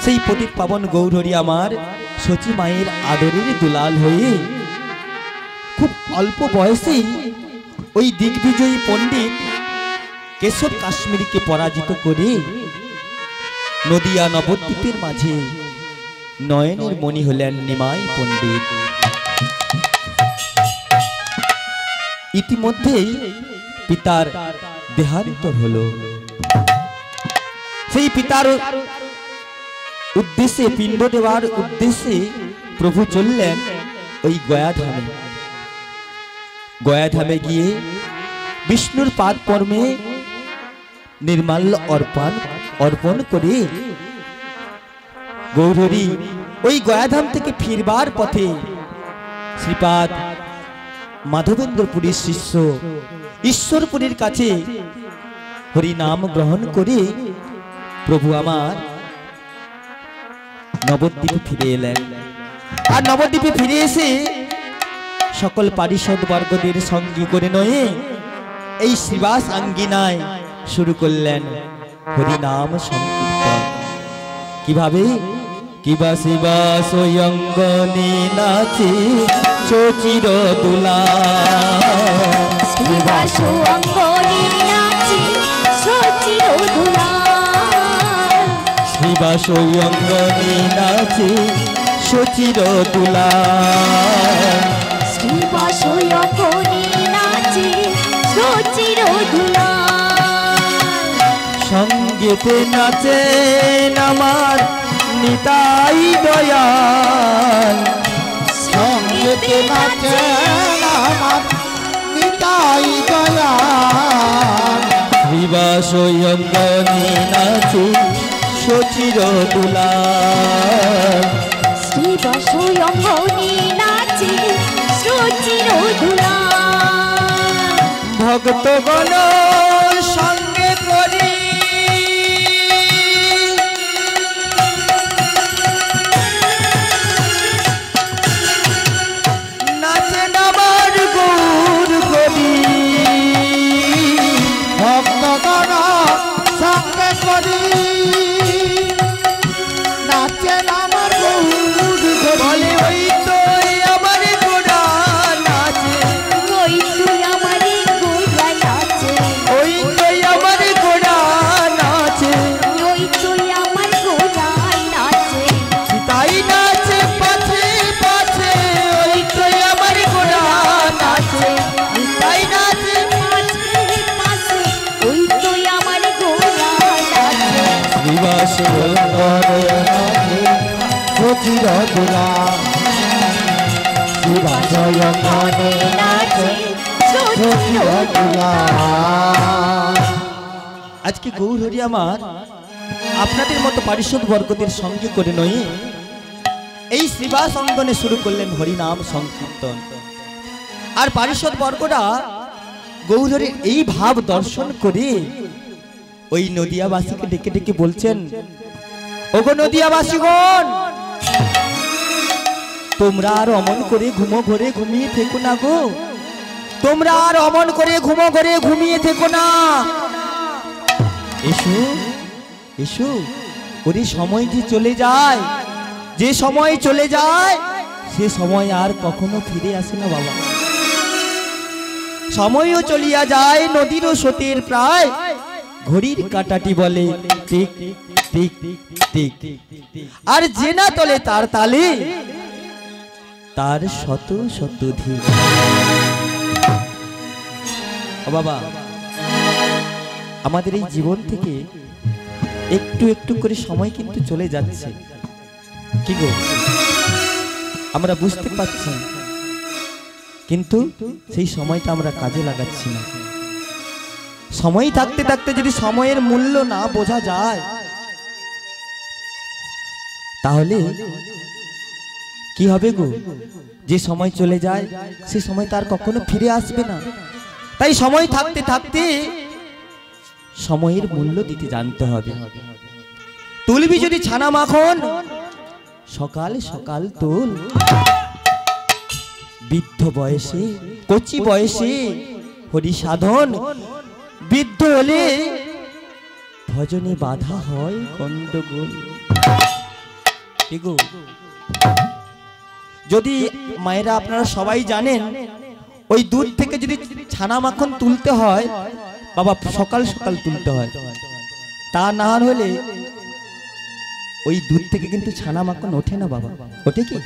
সেই পতিত পাবন গৌরহরি আমার সচি মায়ের আদরের দুলাল হয়ে খুব অল্প বয়সেই ওই দিগ্বিজয়ী পণ্ডিত কেশব কাশ্মীরকে পরাজিত করে নদিয়া নবদ্বীপের মাঝে নয়নের মণি হলেন নিমাই পণ্ডিত। ইতিমধ্যেই পিতার দেহান্তর হলো। সেই পিতার উদ্দেশ্যে পিণ্ড দেওয়ার উদ্দেশ্যে প্রভু চললেন ওই গয়াধামে। গয়াধামে গিয়ে বিষ্ণুর পাদ পদ্মে নির্মাল্য অর্পণ করে গৌরহরি ওই গয়াধাম থেকে ফিরবার পথে শ্রীপাদ মাধবেন্দ্রপুরীর শিষ্য ঈশ্বরপুরীর কাছে হরি নাম গ্রহণ করে প্রভু আমার নবদ্বীপে ফিরে এলেন। আর নবদ্বীপে ফিরে এসে সকল পারিষদ বর্গদের সঙ্গী করে নয়ে এই শ্রীবাস আঙ্গিনায় শুরু করলেন হরি নাম সংকীর্তন। কিভাবে? কিবা শিবাস অঙ্গনে নাচে সচির দুলা, শিবাস অঙ্গনে নাচে সচির দুলা, শিবাস অঙ্গনে নাচে সচির দুলা, শিবাস অঙ্গনে নাচে সচির দুলা। সঙ্গীতে নাচেন আমার নিতাই দয়াল, সঙ্গীতে নাচেন আমার নিতাই দয়াল, শিবাস অঙ্গনে নাচে সচির দুলা, শিবাস অঙ্গনে নাচে সচির দুলা। ভক্তগণ সঙ্গে করি নাচেন আমার গৌর হরি, ভক্তগণ সঙ্গে করি নাচেন আমার গৌর বলে ওই তো আমার গোড়া নাচে, ওই তুই আমারে গোড়া নাচে, ওই তো আমার গোড়া নাচে, ওই তুই আমার গোড়া নাচে, তাই নাচে পাছে পাছে, ওই তো আমার গোড়া নাচে, তাই নাচে পাশে পাশে ওই তুই আমার গোড়া নাচে। শ্রীবাস সচির দুলা, শিবাস অঙ্গনে নাচে সচির দুলা। আজকে গৌরহরি আমার আপনাদের মতো পারিষদ বর্গদের সঙ্গে করে নয় এই শ্রীবাস অঙ্গনে শুরু করলেন হরিনাম সংকীর্তন। আর পারিষদ বর্গরা গৌরহরির এই ভাব দর্শন করে ওই নদিয়াবাসীকে ডেকে ডেকে বলছেন, ওগো নদিয়াবাসীগণ, তোমরা আর অমন করে ঘুমো ঘরে ঘুমিয়ে থেকো না গো, তোমরা আর অমন করে ঘুমো ঘরে ঘুমিয়ে থেকো না, এসো এসো। ওরে সময় যে চলে যায়, যে সময় চলে যায় সে সময় আর কখনো ফিরে আসে না বাবা। সময়ও চলিয়া যায় নদীরও স্রোতের প্রায়, ঘড়ির কাঁটাটি বলে টিক টিক টিক, আর যে না তলে তার তালে তার শত শত ধিক। বাবা, আমাদের এই জীবন থেকে একটু একটু করে সময় কিন্তু চলে যাচ্ছে, কি গো আমরা বুঝতে পারছি, কিন্তু সেই সময়টা আমরা কাজে লাগাচ্ছি না। সময় থাকতে থাকতে যদি সময়ের মূল্য না বোঝা যায় তাহলে কি হবে গো? যে সময় চলে যায় সে সময় তার কখনো ফিরে আসবে না। তাই সময় থাকতে থাকতে সময়ের মূল্য দিতে জানতে হবে। তুলবি যদি ছানা মাখন সকাল সকাল তোল, বৃদ্ধ বয়সে কচি বয়সে হরি সাধন, বৃদ্ধ হলে ভজনে বাধা হয় গন্ডগোল। কি গো, যদি মায়েরা আপনারা সবাই জানেন ওই দুধ থেকে যদি ছানা মাখন তুলতে হয় বাবা সকাল সকাল তুলতে হয়, তা না হলে ওই দুধ থেকে কিন্তু ছানা মাখন ওঠে না বাবা, ওঠে কি?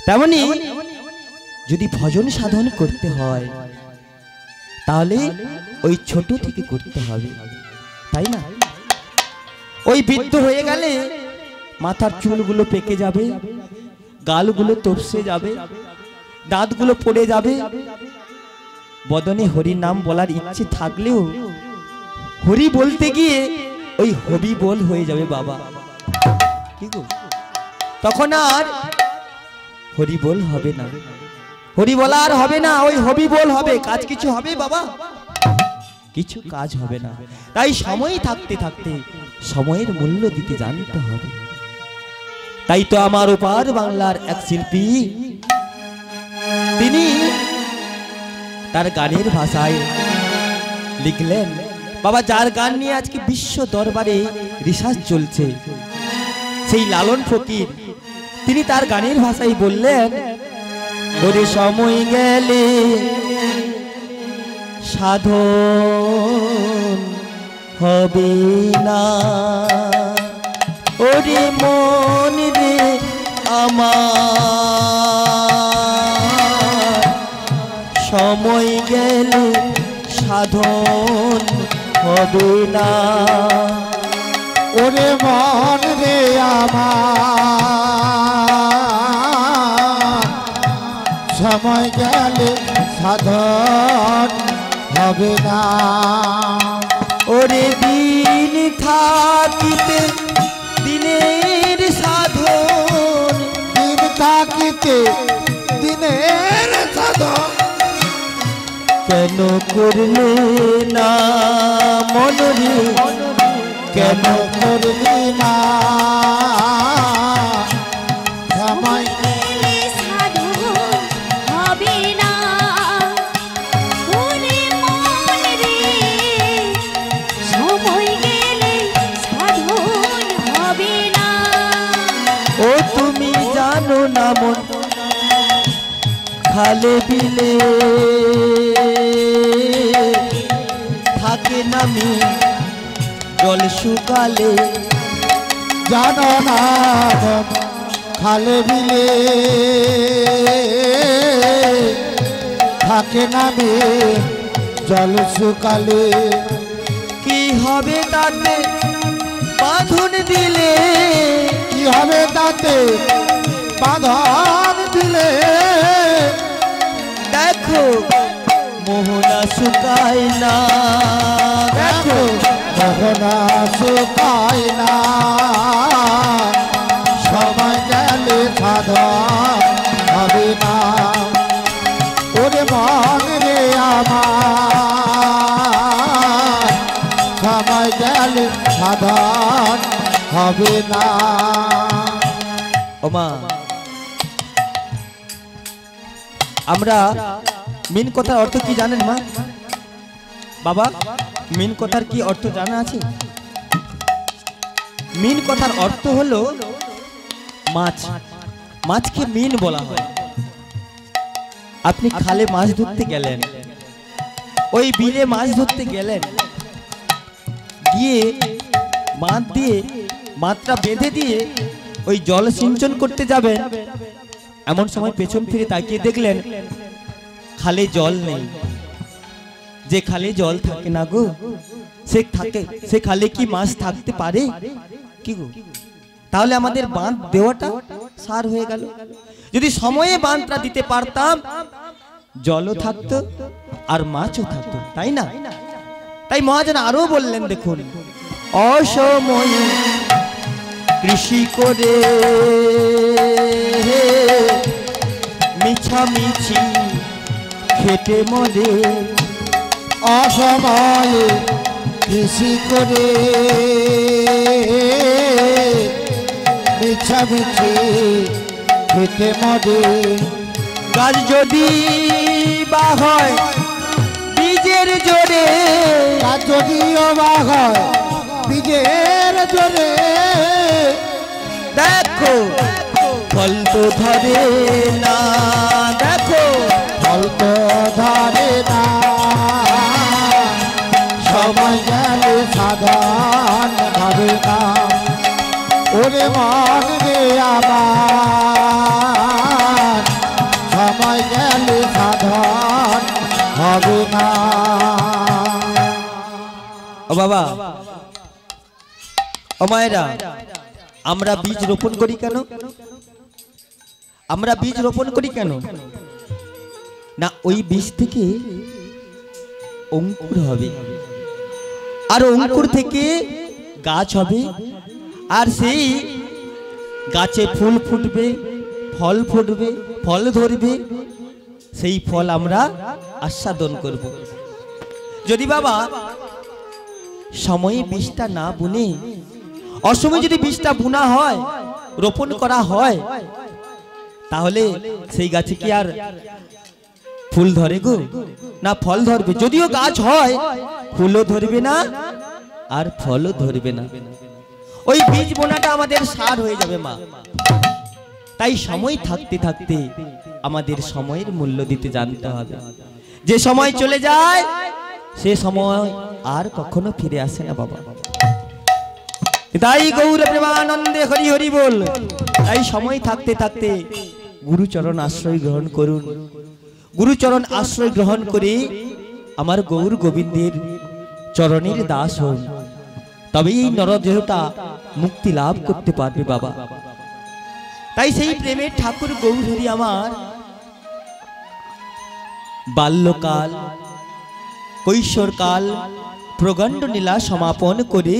তেমনি যদি ভজন সাধন করতে হয় তাহলে ওই ছোট থেকে করতে হবে, তাই না? ওই বৃদ্ধ হয়ে গেলে মাথার চুলগুলো পেকে যাবে, গালগুলো তপসে যাবে, দাঁতগুলো পড়ে যাবে, বদনে হরি নাম বলার ইচ্ছে থাকলেও হরি বলতে গিয়ে ওই হবি বল হয়ে যাবে বাবা, কি গো? তখন আর হরি বল হবে না, হরি বলা আর হবে না, ওই হবি বল হবে। কাজ কিছু হবে বাবা? কিছু কাজ হবে না। তাই সময় থাকতে থাকতে সময়ের মূল্য দিতে জানতে হবে। তাই তো আমার ওপার বাংলার এক শিল্পী তিনি তার গানের ভাষায় লিখলেন বাবা, যার গান নিয়ে আজকে বিশ্ব দরবারে রিসার্চ চলছে, সেই লালন ফকির, তিনি তার গানের ভাষায় বললেন, ওরে সময় গেলে সাধন হবে না, ওরে মন রে আমার, সময় গেলে সাধন হবে না, ওরে মন রে আমার, সময় গেলে সাধন হবে না, ওরে দিন থাকিতে দিনের সাধন, দিন থাকিতে দিনের সাধন, কেন করলে না মনরে, কেন করলি না, সময় গেলে সাধন হবে না, ওরে মন রে, সময় গেলে সাধন হবে না। ও তুমি জানো না মন খালে বিলে থাকে নামি জল শুকালে, জানো না খালে বিলে থাকে নামে জল শুকালে, কি হবে তাতে বাঁধন দিলে, কি হবে তাতে বাঁধন দিলে, দেখো মোহনা শুকায় না, দেখো মোহনা শুকায় না, সময় গেলে সাধন হবে না, ওরে মন রে আমার, সময় গেলে সাধন হবে না। ওমা আমরা মিন কথার অর্থ কি জানেন মা? বাবা মিন কথার কি অর্থ জানা আছে? মিন কথার অর্থ হলো মাছ, মাছকে মিন বলা হয়। আপনি খালে মাছ ধরতে গেলেন, ওই বিলে মাছ ধরতে গেলেন, গিয়ে বাঁধ দিয়ে মাত্রা বেঁধে দিয়ে ওই জল সিঞ্চন করতে যাবেন, এমন সময় পেছন ফিরে তাকিয়ে দেখলেন খালে জল নেই। যে খালে জল থাকে না গো, সে খালে কি মাছ থাকতে পারে কি গো? তাহলে আমাদের বাঁধ দেওয়াটা সার হয়ে গেল। যদি সময়ে বাঁধটা দিতে পারতাম, জলও থাকতো আর মাছও থাকতো, তাই না? তাই মহাজন আরো বললেন, দেখুন, অসময়ে কৃষি করে মিছামিছি খেটে মরে, অসময়ে কৃষি করে মিছামিছি খেতে মরে, গাছ যদি বা হয় বীজের জোরে, আর যদিও বা হয় বীজের জোরে, দেখো ফল তো ধরে না, দেখো ফল তো ধরে না, সময় গেলে সাধন হবে না। ওরে মন রে আমার, সময় গেলে সাধন হবে না। ও বাবা, ও মায়েরা, আমরা বীজ রোপণ করি কেন? আমরা বীজ রোপণ করি কেন? না, ওই বীজ থেকে অঙ্কুর হবে, আর অঙ্কুর থেকে গাছ হবে, আর সেই গাছে ফুল ফুটবে, ফল ফুটবে, ফল ধরবে, সেই ফল আমরা আস্বাদন করব। যদি বাবা সময়ে বীজটা না বুনে, অসময়ে যদি বীজটা বুনা হয়, রোপণ করা হয়, তাহলে সেই গাছে কি আর ফুল ধরে গো? না, ফল ধরবে। যদিও গাছ হয়, ফুলও ধরবে না আর ফলও ধরবে না। ওই বীজ বোনাটা আমাদের সার হয়ে যাবে মা। তাই সময় থাকতে থাকতে আমাদের সময়ের মূল্য দিতে জানতে হবে। যে সময় চলে যায় সে সময় আর কখনো ফিরে আসে না বাবা। তাই গৌর প্রেমানন্দে হরি হরি বল। তাই সময় থাকতে থাকতে গুরুচরণ আশ্রয় গ্রহণ করুন। গুরুচরণ আশ্রয় গ্রহণ করে আমার গৌর গোবিন্দের চরণের দাস হন, তবেই এই নরদেহটা মুক্তি লাভ করতে পারবে বাবা। তাই সেই প্রেমের ঠাকুর গৌর হরি আমার বাল্যকাল, কৈশোরকাল, প্রগণ্ড লীলা সমাপন করে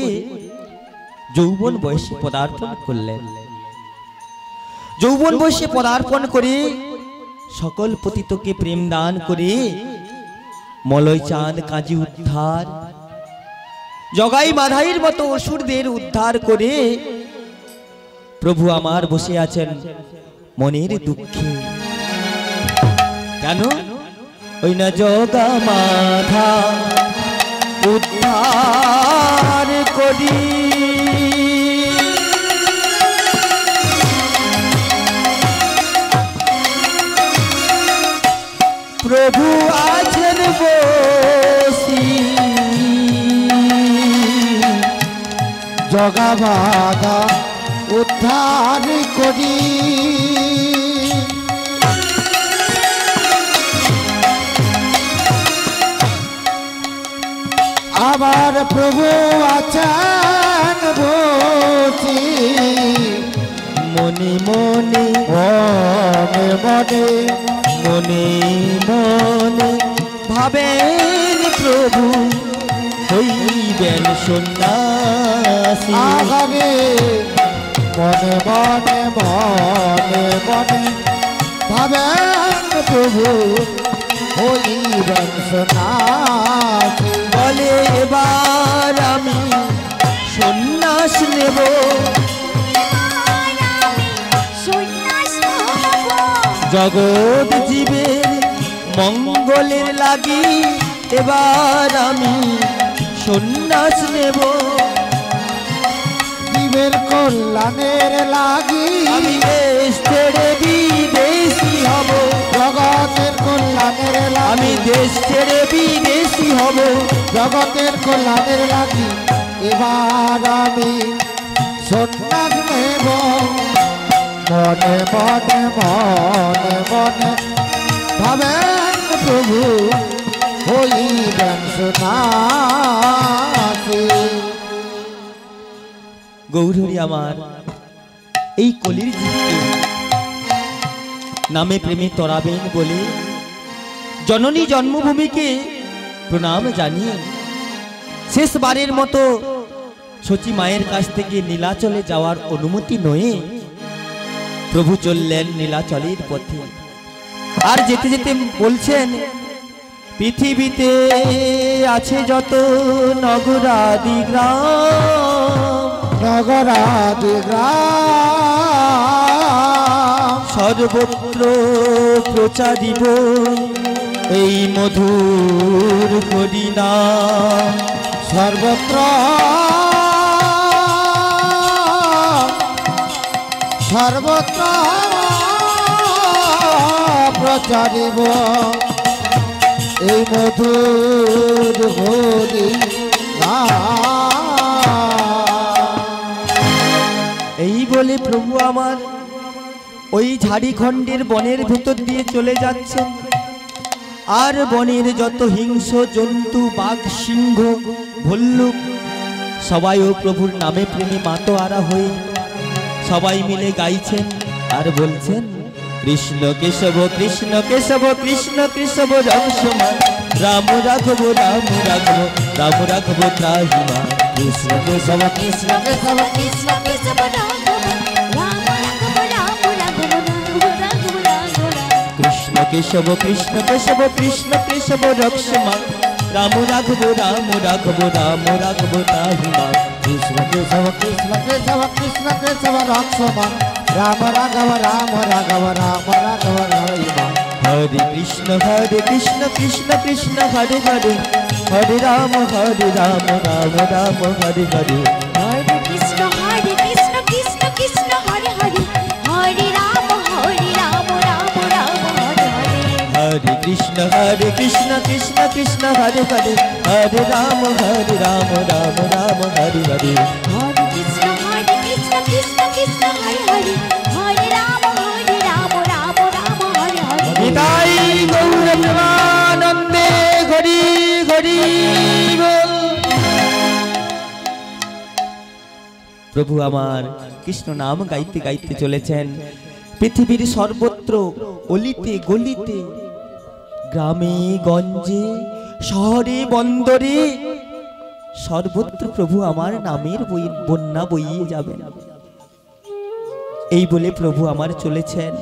যৌবন বয়সে পদার্পণ করলেন। যৌবন বয়সে পদার্পণ করে সকল পতিতকে প্রেম দান করে মলয় চাঁদ কাজী উদ্ধার, জগাই মাধাইয়ের মতো অসুরদের উদ্ধার করে প্রভু আমার বসে আছেন মনের দুঃখে। কেন? ওই না জগা মাধা উদ্ধার করি, প্রভু আছেন বসি, জগা বাধা উদ্ধার করি। আমার প্রভু আছেন বসি, মনে মনে মনে মনে মনে মনে ভাবেন প্রভু হইবেন সন্ন্যাসী। আগামী মনে মনে মনে মনে ভাবেন প্রভু হইবেন সন্ন্যাসী। বলে এবার আমি সন্ন্যাস নেব, জগৎ জীবের মঙ্গলের লাগি এবার আমি সন্ন্যাস নেব। জীবের কল্যাণের লাগি আমি দেশ ছেড়ে বিদেশি হব, জগতের কল্যাণের লাগি আমি দেশ ছেড়ে বিদেশি হব। জগতের কল্যাণের লাগি এবার আমি সন্ন্যাস নেব। মনে মনে মনে মনে ভাবেন প্রভু হইবেন সন্ন্যাসী। গৌরহরি আমার এই কলির জীবকে নামে প্রেমে তরাবেন বলে জননী জন্মভূমিকে প্রণাম জানিয়ে শেষবারের মতো সচি মায়ের কাছ থেকে নীলাচলে যাওয়ার অনুমতি নয়ে প্রভু চললেন নীলাচলের পথে। আর যেতে যেতে বলছেন, পৃথিবীতে আছে যত নগরাদি গ্রাম, নগরাদি গ্রাম সর্বত্র প্রচারিব এই মধুর হরিনাম। সর্বত্র সর্বত্র প্রচারিব এই মধুর হরি এই বলে প্রভু আমার ওই ঝাড়িখণ্ডের বনের ভেতর দিয়ে চলে যাচ্ছেন। আর বনের যত হিংস্র জন্তু, বাঘ, সিংহ, ভল্লুক সবাই ও প্রভুর নামে প্রেমে মাতোয়ারা হয়ে সবাই মিলে গাইছেন আর বলছেন, কৃষ্ণ কেশব কৃষ্ণ কেশব কৃষ্ণ কেশব রঘুসমান, রাম রাঘব রাম রাঘব রাম রাঘব ত্রাহিমা। কৃষ্ণ কেশব কৃষ্ণ কেশব কৃষ্ণ কেশব রাঘব রাম রাঘব রাম রাঘব রাঘব রাঘব। কৃষ্ণ কেশব কৃষ্ণ কেশব কৃষ্ণ কেশব রঘুসমান, রাম রাঘব রাম রাঘব রাম রাঘব ত্রাহিমা। কৃষ্ণ কেশব কৃষ্ণ কেশব কৃষ্ণ কেশব রঘুসমান, রাম রাঘব রাম রাঘব রাম রাঘব রহিমা। হরে কৃষ্ণ কৃষ্ণ কৃষ্ণ হরে হরে, হরে রাম রাম রাম হরে হরে। হরে কৃষ্ণ কৃষ্ণ কৃষ্ণ হরে হরে, হরে রাম রাম রাম হরে হরে। হরে কৃষ্ণ কৃষ্ণ কৃষ্ণ হরে হরে, হরে রাম রাম রাম হরে হরে। হরে কৃষ্ণ কৃষ্ণ কৃষ্ণ হরে হরে, হরে রাম রাম হরে হরে। নিতাই গৌর প্রেমানন্দে হরি হরি বল। প্রভু আমার কৃষ্ণ নাম গাইতে গাইতে চলেছেন পৃথিবীর সর্বত্র, অলিতে গলিতে, গ্রামে গঞ্জে, শহরে বন্দরে, সর্বত্র প্রভু আমার নামের বন্যা বইয়ে যাবেন। এই বলে প্রভু আমার চলেছেন।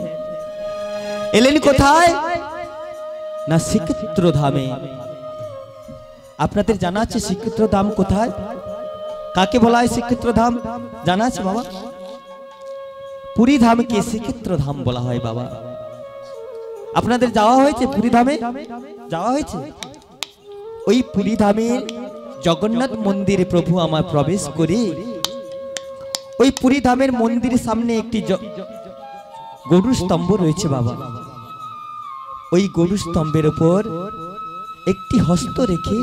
এলেন কোথায়? না শ্রীক্ষেত্র ধামে। আপনাদের জানা আছে শ্রীক্ষেত্র ধাম কোথায়? কাকে বলা হয় শ্রীক্ষেত্র ধাম? জানা আছে বাবা? পুরী ধামকে শ্রীক্ষেত্র ধাম বলা হয় বাবা। আপনাদের যাওয়া হয়েছে পুরী ধামে? যাওয়া হয়েছে? ওই পুরী ধামের জগন্নাথ মন্দিরে প্রভু আমার প্রবেশ করে ওই পুরী ধামের মন্দিরের সামনে একটি গরু স্তম্ভ রয়েছে বাবা। ওই গরু স্তম্ভের উপর একটি হস্ত রেখে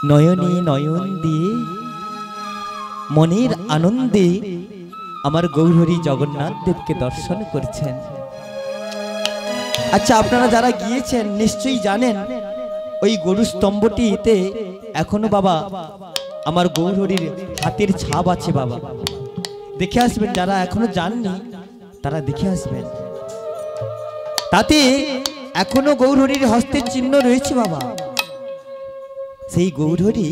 নয়নে নয়ন দিয়ে মনের আনন্দে আমার গৌরহরি জগন্নাথ দেবকে দর্শন করছেন। আচ্ছা, আপনারা যারা গিয়েছেন নিশ্চয়ই জানেন ওই গরু স্তম্ভটিতে এখনো বাবা আমার গৌরহরির হাতের ছাপ আছে বাবা। দেখে আসবেন, যারা এখনো যাননি তারা দেখে আসবেন। তাতে এখনো গৌরহরির হস্তের চিহ্ন রয়েছে বাবা। সেই গৌরহরি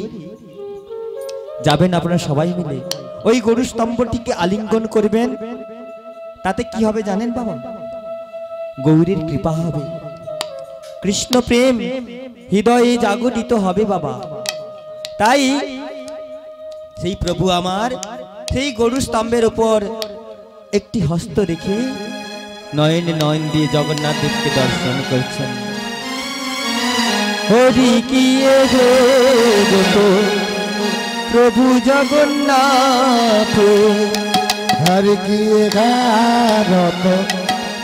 যাবেন আপনারা সবাই মিলে ওই গরু স্তম্ভটিকে আলিঙ্গন করবেন। তাতে কি হবে জানেন বাবা? গৌরীর কৃপা হবে, কৃষ্ণ প্রেম হৃদয়ে জাগরিত হবে বাবা। তাই সেই প্রভু আমার সেই গরু স্তম্ভের উপর একটি হস্ত রেখে নয়নে নয়ন দিয়ে জগন্নাথ দেবকে দর্শন করছেন। হরি কিয়ে হে গো প্রভু জগন্নাথ, হরি কিয়ে রত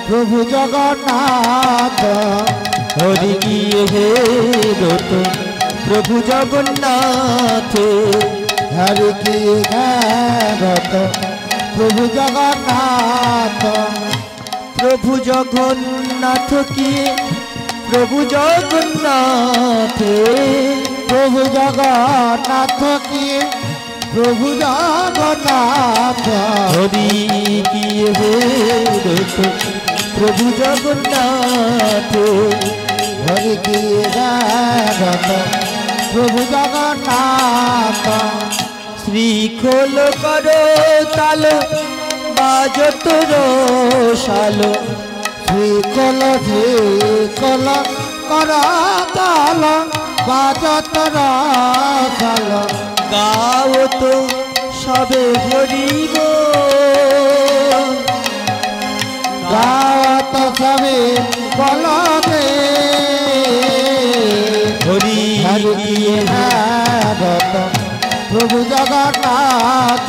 প্রভু জগন্নাথ, হরি কিয়ে হে রত প্রভু জগন্নাথ, হরি কিয়ে রত প্রভু জগন্নাথ। প্রভু জগন্নাথ কিয়ে প্রভু জগন্নাথ, প্রভু জগন্নাথ কিয়ে প্রভু জগন্নাথ, হরি কিয়ে হে রত প্রভু জগন্নাথ, হরি কিয়ে রত প্রভু জগন্নাথ। শ্রীখোল করো তাল বাজত রসাল, শ্রীকল শ্রীকল করতাল বাজত রসাল, গাও তো সবে হরিব, গাওয়াত সবে বলদে, হরি হরি রত প্রভু জগন্নাথ,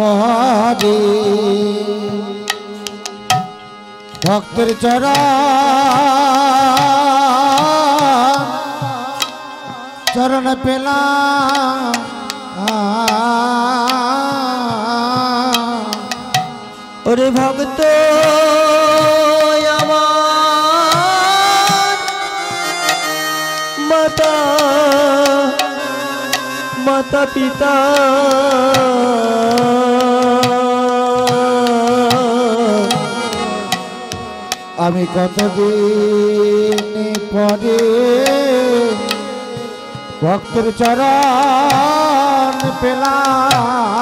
পরে ভক্তের চরণ পেলাম ওরে ভক্ত আমার মাতা মাতা পিতা আমি কতদিন পরে ভক্তের চরণ পেলাম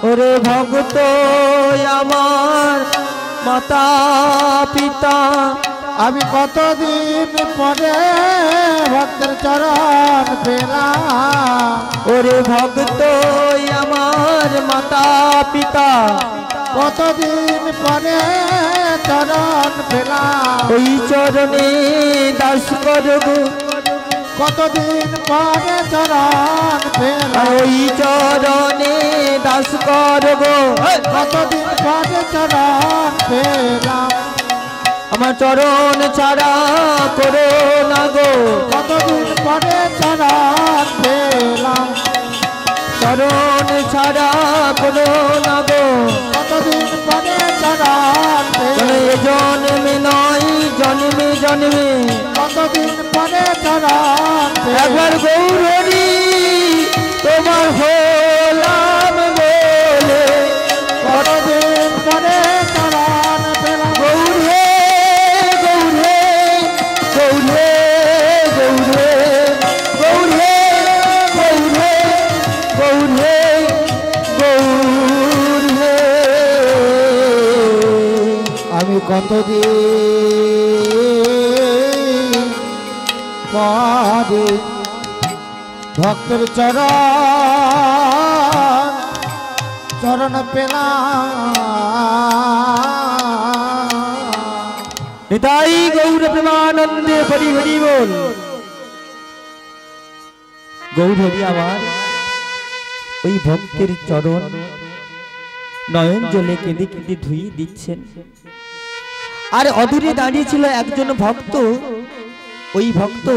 ওরে ভক্ত আমার মাতা পিতা আমি কতদিন পরে ভক্তের চরণ পেলাম ওরে ভক্ত আমার মাতা পিতা কতদিন পরে চরণ পেলাম ওই চরণে দাস করব কতদিন পরে চরণ পেলাম ওই চরণে দাস করব কতদিন পরে চরণ পেলাম আমার চরণ ছাড়া করো না গো কতদিন পরে চরণ পেলাম চরণ ছাড়া করো না গো কতদিন পরে চরণ পেলাম জন্মে নয় জন্মে জন্মে কতদিন পরে চরণ পেলাম একবার গৌরী তোমার হলাম বলে কতদিন পরে চরণ পেলাম গৌরে গৌরে গৌরে গৌরে গৌরে গৌরে গৌরে গৌরে আমি কতদিন পরে ভক্তের চরণ পেলাম নিতাই গৌর প্রেমানন্দে হরি হরি বল গৌর হরি আমার ওই ভক্তের চরণ নয়ন জলে কেঁদে কেঁদে ধুই দিচ্ছেন আর অদূরে দাঁড়িয়ে ছিল একজন ভক্ত ওই ভক্ত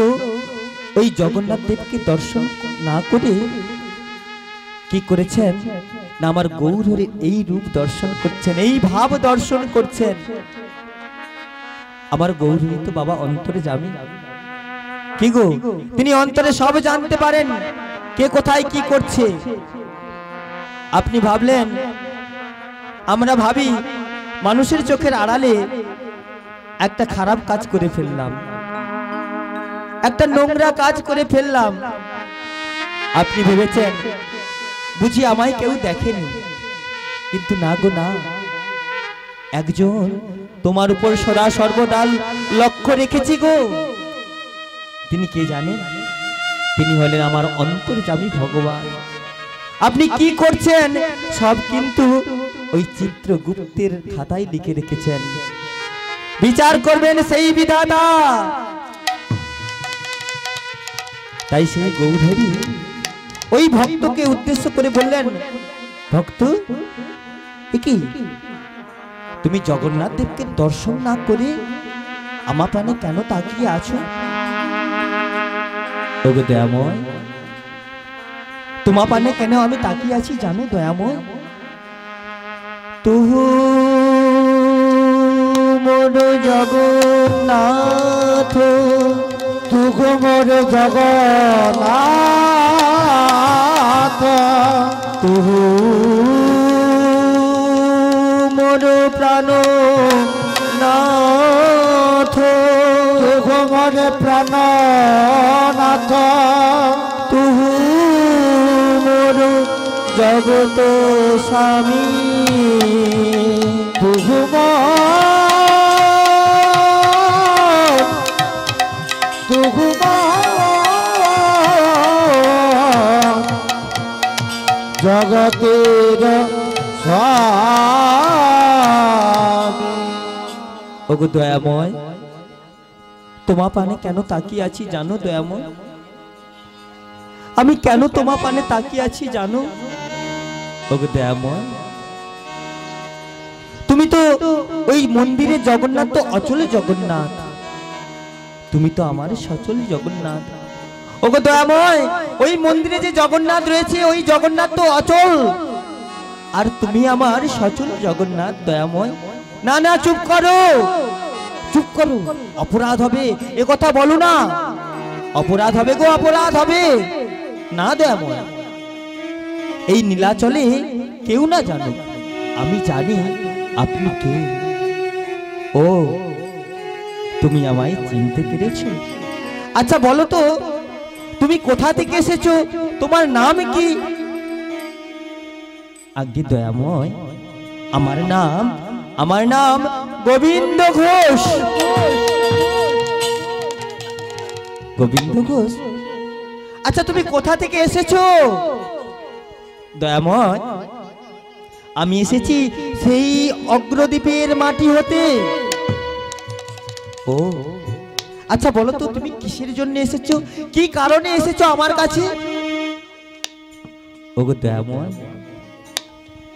ওই জগন্নাথ দেবকে দর্শন না করে কি করেছেন না আমার গৌরের এই রূপ দর্শন করছেন এই ভাব দর্শন করছেন আমার গৌরী তো বাবা অন্তরে যাবে কি গো তিনি অন্তরে সব জানতে পারেন কে কোথায় কি করছে আপনি ভাবলেন আমরা ভাবি মানুষের চোখের আড়ালে একটা খারাপ কাজ করে ফেললাম একটা নোংরা কাজ করে ফেললাম আপনি ভেবেছেন বুঝি আমায় কেউ দেখেনি কিন্তু না গো না একজন তোমার উপর সদা সর্বদা লক্ষ্য রেখেছি গো তিনি কে জানেন তিনি হলেন আমার অন্তর্যামী ভগবান আপনি কি করছেন সব কিন্তু ওই চিত্রগুপ্তের খাতায় লিখে রেখেছেন বিচার করবেন সেই বিধাতা তাই সেই গৌরহরি ওই ভক্তকে উদ্দেশ্য করে বললেন ভক্ত কি তুমি জগন্নাথ দেবকে দর্শন না করে আমার প্রাণে কেন তাকিয়ে আছো ওগো দয়াময় তোমার প্রাণে কেন আমি তাকিয়ে আছি জানো দয়াময় তুহু মোর জগন্নাথ তুগো মোর জগন্নাথ তুহু মোর প্রাণ নাথ তুগো মোর প্রাণনাথ তুহু মোর জগত স্বামী তুগো তুগো জগতের স্বামী ওগো দয়াময় তোমার পানে কেন তাকিয়ে আছি জানো দয়াময় আমি কেন তোমার পানে তাকিয়ে আছি জানো ওগো দয়াময়, তুমি তো ওই মন্দিরে জগন্নাথ তো অচল জগন্নাথ, তুমি তো আমার সচল জগন্নাথ। ওগো দয়াময়, ওই মন্দিরে যে জগন্নাথ রয়েছে ওই জগন্নাথ তো অচল, আর তুমি আমার সচল জগন্নাথ। দয়াময়, না না, চুপ করো, চুপ করো, অপরাধ হবে, এ কথা বলো না, অপরাধ হবে গো, অপরাধ হবে না। দয়াময়, এই নীলাচলে কেউ না জানো, আমি জানি আপনি কে। ও, তুমি আমায় চিনতে পেরেছো? আচ্ছা বলো তো, তুমি কোথা থেকে এসেছো, তোমার নাম কি? আজ্ঞে দয়াময়, আমার নাম গোবিন্দ ঘোষ। গোবিন্দ ঘোষ? আচ্ছা তুমি কোথা থেকে এসেছো? দয়াময়, আমি এসেছি সেই অগ্রদ্বীপের মাটি হতে। ও আচ্ছা বলো তো, তুমি কিসের জন্য এসেছো, কি কারণে এসেছো আমার কাছে? ওগো দয়াময়,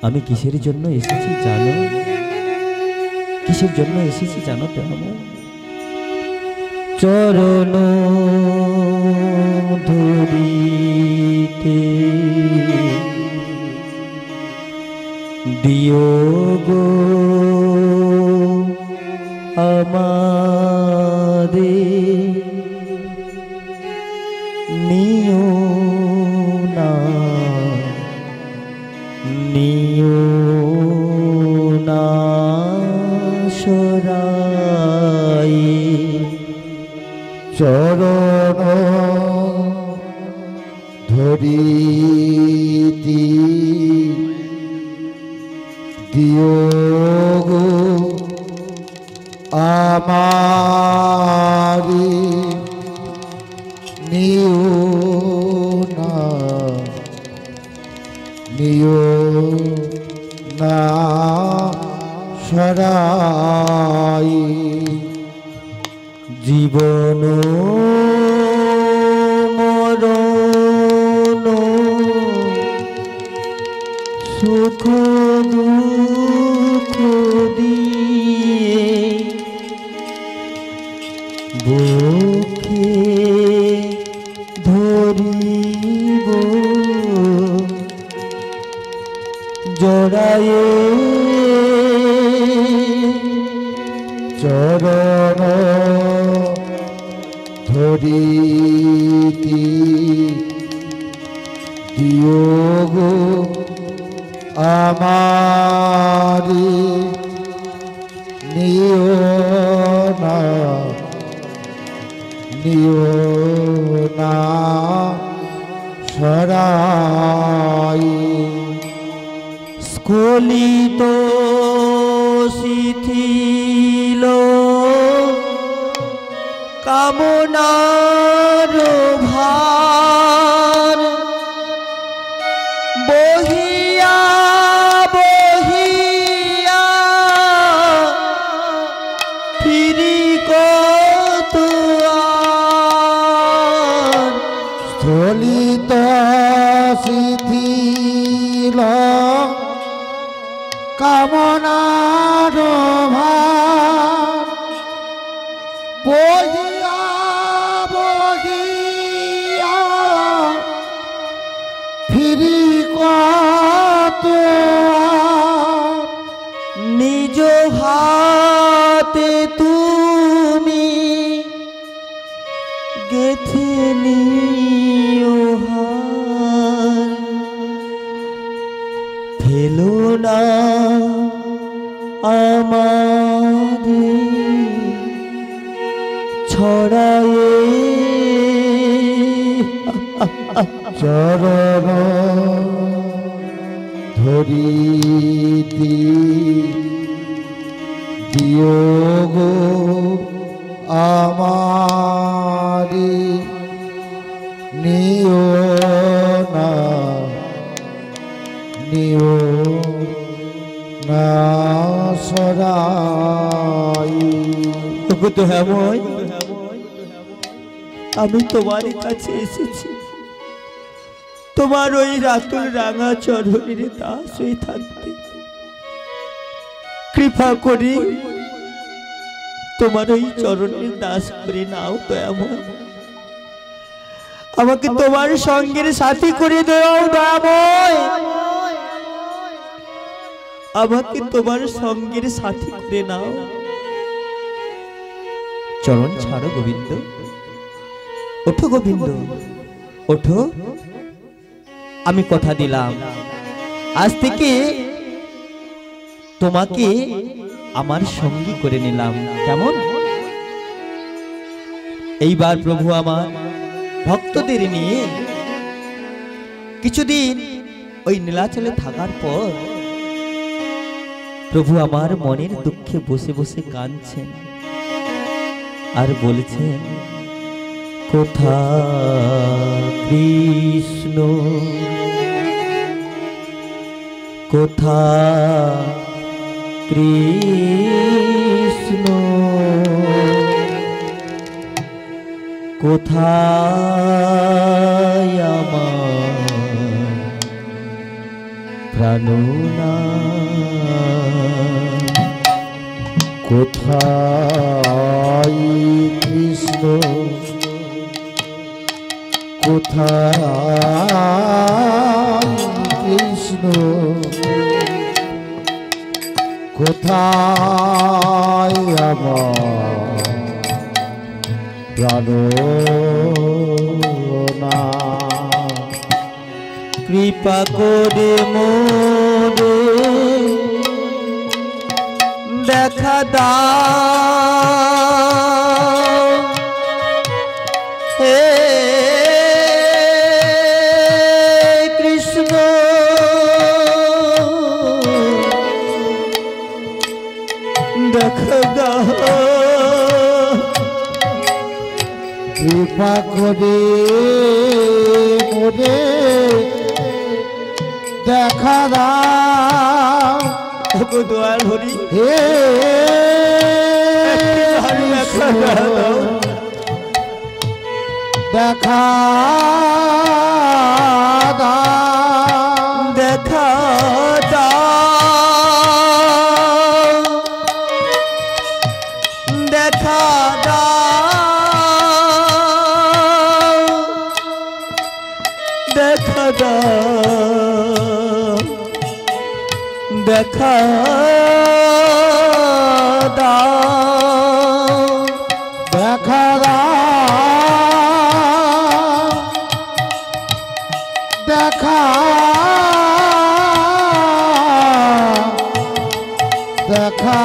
আমি কিসের জন্য এসেছি জানো? কিসের জন্য এসেছি জানো দয়াময়? চরণ ধরিতে দিও গো আমারে, নিও না, নিও না সরাই। চরণ ধরিতি দিও গো আমারি, নিও না, নিও না সরাই। জীবন মরণ সুখ দুঃখ দিয়ে বুকে ধরিব জড়ায়ে। চরণ ধরিতি দিও গো আমারি, নিও না, নিও না সরাই। স্খলিত শিথিল কামনার ভার, বহিয়া বহিয়া ফিরি কত আর। স্থলিত শিথিল কামনার ভার, বহিয়া বহিয়া ফিরি কত আর। নিজ হাতে তুমি গেথে নিও হার, ফেলো না আমারে ছড়ায়ে। চরণ ধরিতি দিও গো আমারি, নিও না, নিও না সরাই। ওগো দয়াময়, আমি তোমার কাছে এসেছি, তোমার ওই রাতুল রাঙা চরণের দাস হয়ে থাকতে কৃপা করি তোমার ওই চরণের দাস করে নাও দয়াময়। আমাকে তোমার সঙ্গের সাথী করে দাও দয়াময়, আমাকে তোমার সঙ্গের সাথী করে নাও। চরণ ছাড়ো গোবিন্দ, ওঠো গোবিন্দ ওঠো। আমি কথা দিলাম আজ থেকে তোমাকে আমার সঙ্গী করে নিলাম, কেমন? এইবার প্রভু আমার ভক্তদের নিয়ে কিছুদিন ওই নীলাচলে থাকার পর প্রভু আমার মনের দুঃখে বসে বসে কাঁদছেন আর বলছেন, কোথা কৃষ্ণ কোথা কৃষ্ণ কোথায় আমার প্রাণনাথ, কোথায় কৃষ্ণ কোথায় কৃষ্ণ কোথায় আমার প্রাণনাথ, কৃপা করে মোরে দেখা দাও, হে কৃষ্ণ দেখা দাও, কৃপা করে মোরে দেখা দাও, ওগো দয়াল হরি হে দেখা দাও, দেখা দাও, দেখা দাও, দেখা দাও, দেখা দাও, দেখা দাও, দেখা দেখা